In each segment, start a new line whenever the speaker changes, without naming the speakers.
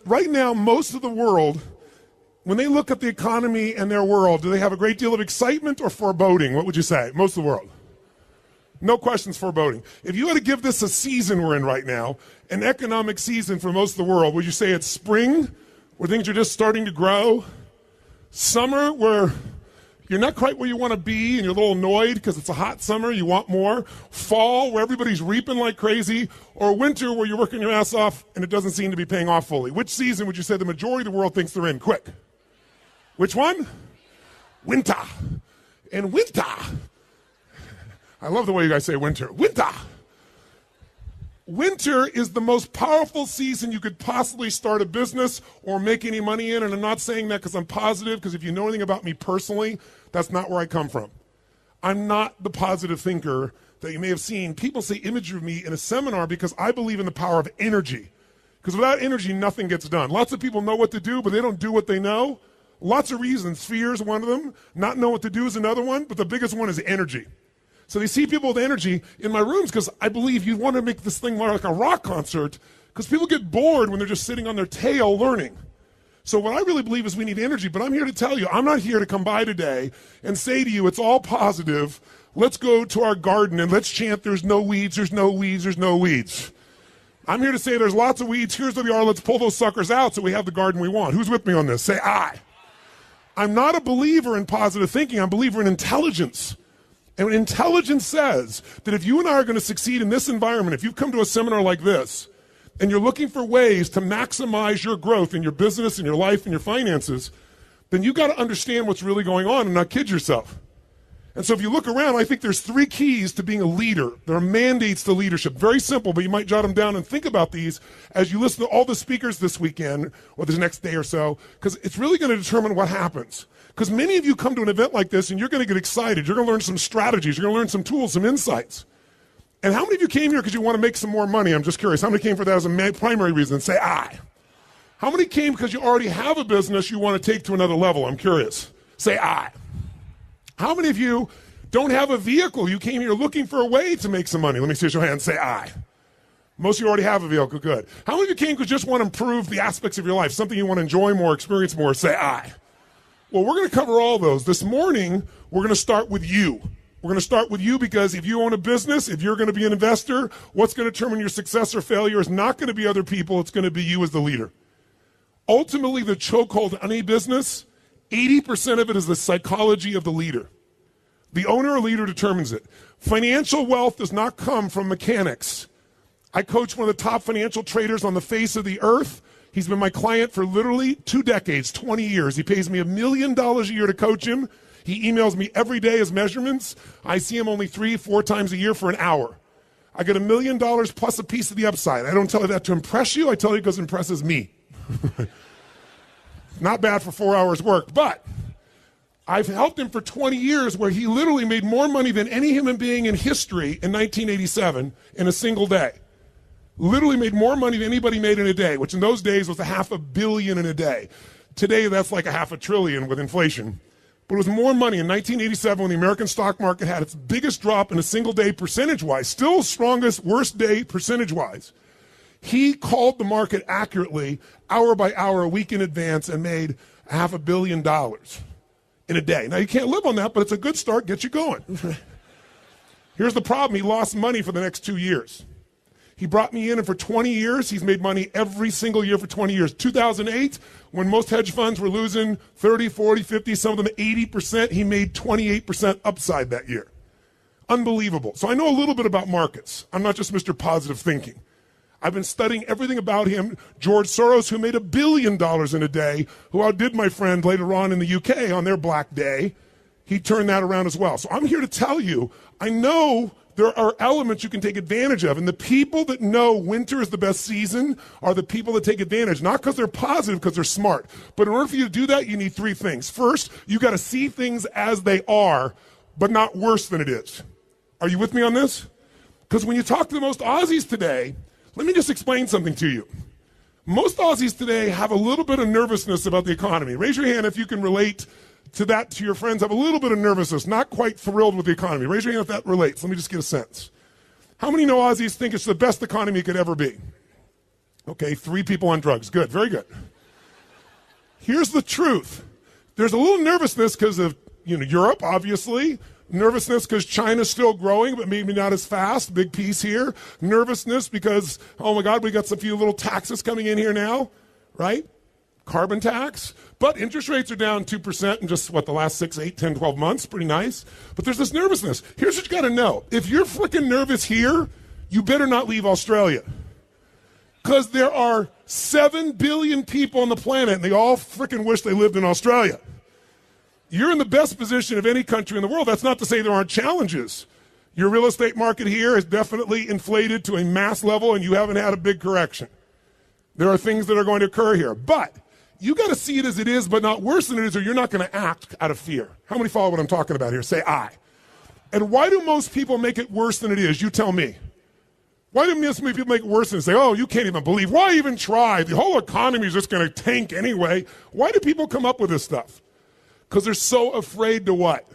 right now, most of the world, when they look at the economy and their world, do they have a great deal of excitement or foreboding? What would you say? Most of the world. No questions, foreboding. If you had to give this a season we're in right now, an economic season for most of the world, would you say it's spring, where things are just starting to grow? Summer, where you're not quite where you want to be and you're a little annoyed because it's a hot summer, you want more? Fall, where everybody's reaping like crazy? Or winter, where you're working your ass off and it doesn't seem to be paying off fully? Which season would you say the majority of the world thinks they're in? Quick. Which one? Winter. And winter. I love the way you guys say winter. Winter. Winter is the most powerful season you could possibly start a business or make any money in. And I'm not saying that because I'm positive, because if you know anything about me personally, that's not where I come from. I'm not the positive thinker that you may have seen. People say imagery of me in a seminar because I believe in the power of energy. Because without energy, nothing gets done. Lots of people know what to do, but they don't do what they know. Lots of reasons. Fear is one of them. Not know what to do is another one. But the biggest one is energy. So they see people with energy in my rooms because I believe you want to make this thing more like a rock concert because people get bored when they're just sitting on their tail learning. So what I really believe is we need energy, but I'm here to tell you, I'm not here to come by today and say to you, it's all positive. Let's go to our garden and let's chant, there's no weeds, there's no weeds, there's no weeds. I'm here to say there's lots of weeds. Here's what they are. Let's pull those suckers out so we have the garden we want. Who's with me on this? Say aye. I'm not a believer in positive thinking. I'm a believer in intelligence. And intelligence says that if you and I are going to succeed in this environment, if you've come to a seminar like this, and you're looking for ways to maximize your growth in your business, in your life, in your finances, then you've got to understand what's really going on and not kid yourself. And so if you look around, I think there's 3 keys to being a leader. There are mandates to leadership. Very simple, but you might jot them down and think about these as you listen to all the speakers this weekend or this next day or so, because it's really going to determine what happens. Because many of you come to an event like this and you're going to get excited. You're going to learn some strategies. You're going to learn some tools, some insights. And how many of you came here because you want to make some more money? I'm just curious. How many came for that as a primary reason? Say aye. How many came because you already have a business you want to take to another level? I'm curious. Say aye. How many of you don't have a vehicle? You came here looking for a way to make some money. Let me see your hand. Say aye. Most of you already have a vehicle. Good. How many of you came because you just want to improve the aspects of your life, something you want to enjoy more, experience more? Say aye. Well, we're going to cover all those. This morning, we're going to start with you. We're going to start with you because if you own a business, if you're going to be an investor, what's going to determine your success or failure is not going to be other people. It's going to be you as the leader. Ultimately, the chokehold on any business, 80% of it is the psychology of the leader. The owner or leader determines it. Financial wealth does not come from mechanics. I coach one of the top financial traders on the face of the earth. He's been my client for literally 2 decades, 20 years. He pays me $1 million a year to coach him. He emails me every day his measurements. I see him only 3-4 times a year for an hour. I get $1 million plus a piece of the upside. I don't tell you that to impress you. I tell you because it impresses me. Not bad for 4 hours work, but I've helped him for 20 years where he literally made more money than any human being in history in 1987 in a single day. Literally made more money than anybody made in a day, which in those days was $500 million in a day. Today, that's like $500 billion with inflation. But it was more money in 1987 when the American stock market had its biggest drop in a single day percentage-wise, still strongest, worst day percentage-wise. He called the market accurately, hour by hour, a week in advance, and made $500 million in a day. Now, you can't live on that, but it's a good start, get you going. Here's the problem. He lost money for the next 2 years. He brought me in, and for 20 years, he's made money every single year for 20 years. 2008, when most hedge funds were losing 30, 40, 50, some of them 80%, he made 28% upside that year. Unbelievable. So I know a little bit about markets. I'm not just Mr. Positive Thinking. I've been studying everything about him. George Soros, who made $1 billion in a day, who outdid my friend later on in the UK on their Black Day, he turned that around as well. So I'm here to tell you, I know there are elements you can take advantage of. And the people that know winter is the best season are the people that take advantage, not because they're positive, because they're smart. But in order for you to do that, you need 3 things. First, you got to see things as they are, but not worse than it is. Are you with me on this? Because when you talk to the most Aussies today, let me just explain something to you. Most Aussies today have a little bit of nervousness about the economy. Raise your hand if you can relate to that, to your friends, have a little bit of nervousness, not quite thrilled with the economy. Raise your hand if that relates. Let me just get a sense. How many know Aussies think it's the best economy it could ever be? Okay, 3 people on drugs. Good, very good. Here's the truth. There's a little nervousness because of Europe, obviously. Nervousness because China's still growing, but maybe not as fast. Big piece here. Nervousness because, oh my God, we got some few little taxes coming in here now, right? Carbon tax. But interest rates are down 2% in just, the last 6, 8, 10, 12 months. Pretty nice. But there's this nervousness. Here's what you got to know. If you're freaking nervous here, you better not leave Australia. Because there are 7 billion people on the planet, and they all freaking wish they lived in Australia. You're in the best position of any country in the world. That's not to say there aren't challenges. Your real estate market here is definitely inflated to a mass level, and you haven't had a big correction. There are things that are going to occur here. But you got to see it as it is, but not worse than it is, or you're not going to act out of fear. How many follow what I'm talking about here? Say I. And why do most people make it worse than it is? You tell me. Why do most people make it worse than say, oh, you can't even believe? Why even try? The whole economy is just going to tank anyway. Why do people come up with this stuff? Because they're so afraid to what?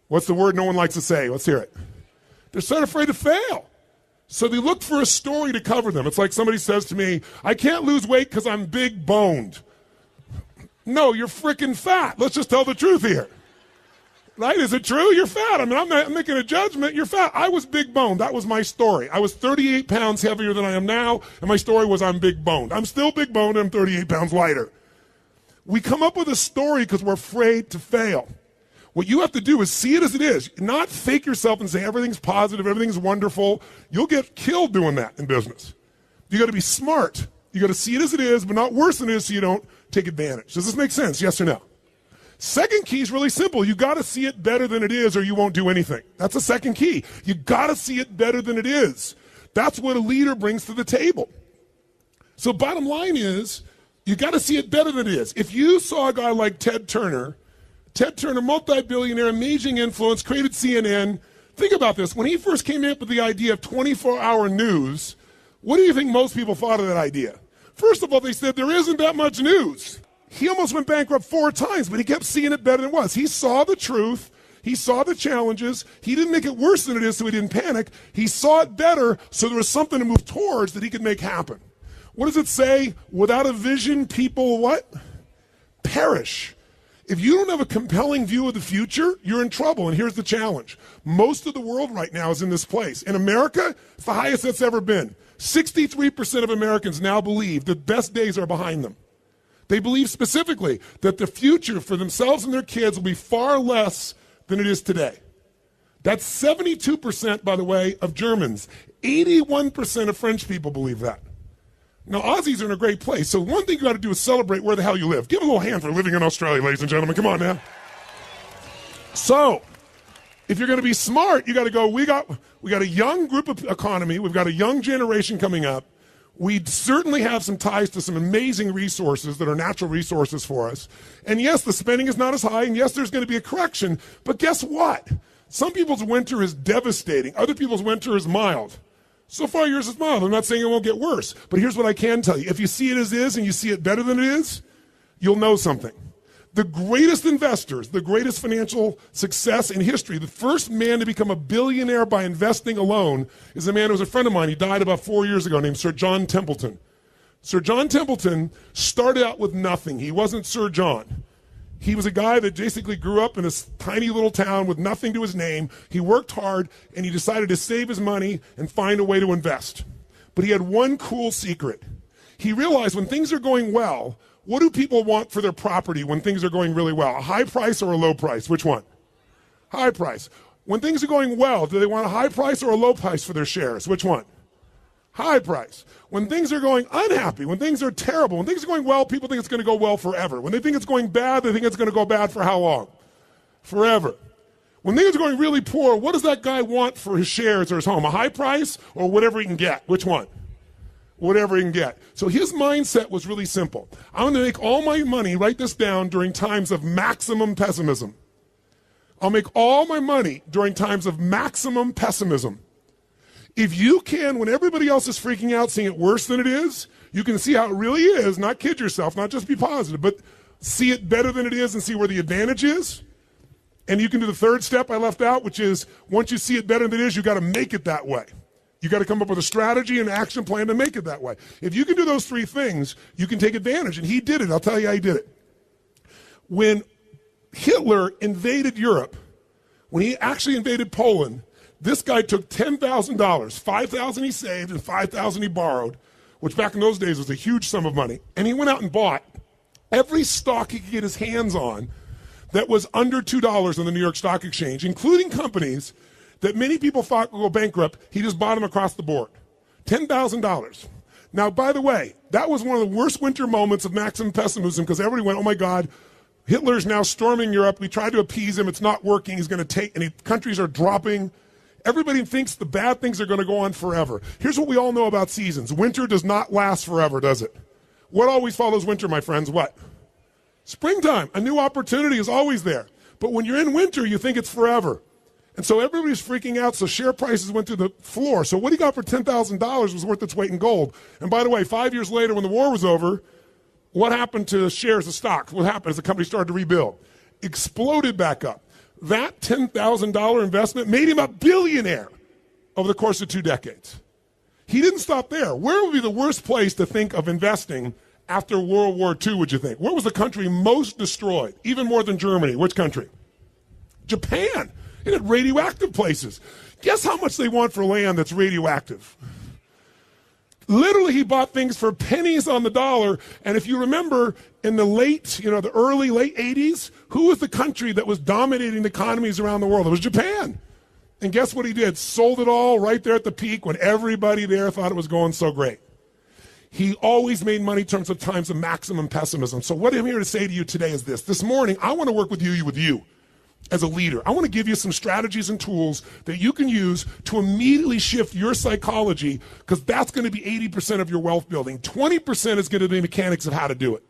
What's the word no one likes to say? Let's hear it. They're so afraid to fail. So they look for a story to cover them. It's like somebody says to me, I can't lose weight because I'm big boned. No, you're freaking fat. Let's just tell the truth here. Right? Is it true? You're fat. I mean, I'm not making a judgment. You're fat. I was big boned. That was my story. I was 38 pounds heavier than I am now, and my story was I'm big boned. I'm still big boned, and I'm 38 pounds lighter. We come up with a story because we're afraid to fail. What you have to do is see it as it is, not fake yourself and say everything's positive, everything's wonderful. You'll get killed doing that in business. You got to be smart. You got to see it as it is, but not worse than it is so you don't take advantage. Does this make sense? Yes or no? Second key is really simple. You got to see it better than it is or you won't do anything. That's the second key. You got to see it better than it is. That's what a leader brings to the table. So bottom line is, you got to see it better than it is. If you saw a guy like Ted Turner, multi-billionaire, amazing influence, created CNN. Think about this. When he first came up with the idea of 24-hour news, what do you think most people thought of that idea? First of all, they said there isn't that much news. He almost went bankrupt 4 times, but he kept seeing it better than it was. He saw the truth. He saw the challenges. He didn't make it worse than it is, so he didn't panic. He saw it better, so there was something to move towards that he could make happen. What does it say? Without a vision, people what? Perish. If you don't have a compelling view of the future, you're in trouble, and here's the challenge. Most of the world right now is in this place. In America, it's the highest it's ever been. 63% of Americans now believe the best days are behind them. They believe specifically that the future for themselves and their kids will be far less than it is today. That's 72%, by the way, of Germans. 81% of French people believe that. Now, Aussies are in a great place, so one thing you got to do is celebrate where the hell you live. Give a little hand for living in Australia, ladies and gentlemen. Come on now. So, if you're going to be smart, you got to go, we got a young group of economy. We've got a young generation coming up. We certainly have some ties to some amazing resources that are natural resources for us. And yes, the spending is not as high, and yes, there's going to be a correction. But guess what? Some people's winter is devastating. Other people's winter is mild. So far, yours is mild. I'm not saying it won't get worse. But here's what I can tell you. If you see it as is and you see it better than it is, you'll know something. The greatest investors, the greatest financial success in history, the first man to become a billionaire by investing alone is a man who was a friend of mine. He died about 4 years ago named Sir John Templeton. Sir John Templeton started out with nothing. He wasn't Sir John. He was a guy that basically grew up in this tiny little town with nothing to his name. He worked hard, and he decided to save his money and find a way to invest. But he had one cool secret. He realized when things are going well, what do people want for their property when things are going really well? A high price or a low price? Which one? High price. When things are going well, do they want a high price or a low price for their shares? Which one? High price. When things are going unhappy, when things are terrible, when things are going well, people think it's going to go well forever. When they think it's going bad, they think it's going to go bad for how long? Forever. When things are going really poor, what does that guy want for his shares or his home? A high price or whatever he can get? Which one? Whatever he can get. So his mindset was really simple. I'm going to make all my money, write this down, during times of maximum pessimism. I'll make all my money during times of maximum pessimism. If you can, when everybody else is freaking out, seeing it worse than it is, you can see how it really is, not kid yourself, not just be positive, but see it better than it is and see where the advantage is. And you can do the third step I left out, which is once you see it better than it is, you got to make it that way. You got to come up with a strategy and action plan to make it that way. If you can do those three things, you can take advantage. And he did it. I'll tell you how he did it. When Hitler invaded Europe, when he actually invaded Poland, this guy took $10,000, $5,000 he saved and $5,000 he borrowed, which back in those days was a huge sum of money. And he went out and bought every stock he could get his hands on that was under $2 on the New York Stock Exchange, including companies that many people thought would go bankrupt. He just bought them across the board. $10,000. Now, by the way, that was one of the worst winter moments of maximum pessimism because everybody went, oh my God, Hitler's now storming Europe. We tried to appease him. It's not working. He's going to take, and countries are dropping. Everybody thinks the bad things are going to go on forever. Here's what we all know about seasons. Winter does not last forever, does it? What always follows winter, my friends? What? Springtime. A new opportunity is always there. But when you're in winter, you think it's forever. And so everybody's freaking out, so share prices went through the floor. So what he got for $10,000 was worth its weight in gold. And by the way, 5 years later when the war was over, what happened to shares of stocks? What happened as the company started to rebuild? Exploded back up. That $10,000 investment made him a billionaire over the course of 2 decades. He didn't stop there. Where would be the worst place to think of investing after World War II, would you think? Where was the country most destroyed? Even more than Germany. Which country? Japan. It had radioactive places. Guess how much they want for land that's radioactive? Literally, he bought things for pennies on the dollar. And if you remember, in the late 80s, who was the country that was dominating the economies around the world? It was Japan. And guess what he did? Sold it all right there at the peak when everybody there thought it was going so great. He always made money in terms of times of maximum pessimism. So what I'm here to say to you today is this. This morning, I want to work with you as a leader. I want to give you some strategies and tools that you can use to immediately shift your psychology, because that's going to be 80% of your wealth building. 20% is going to be mechanics of how to do it.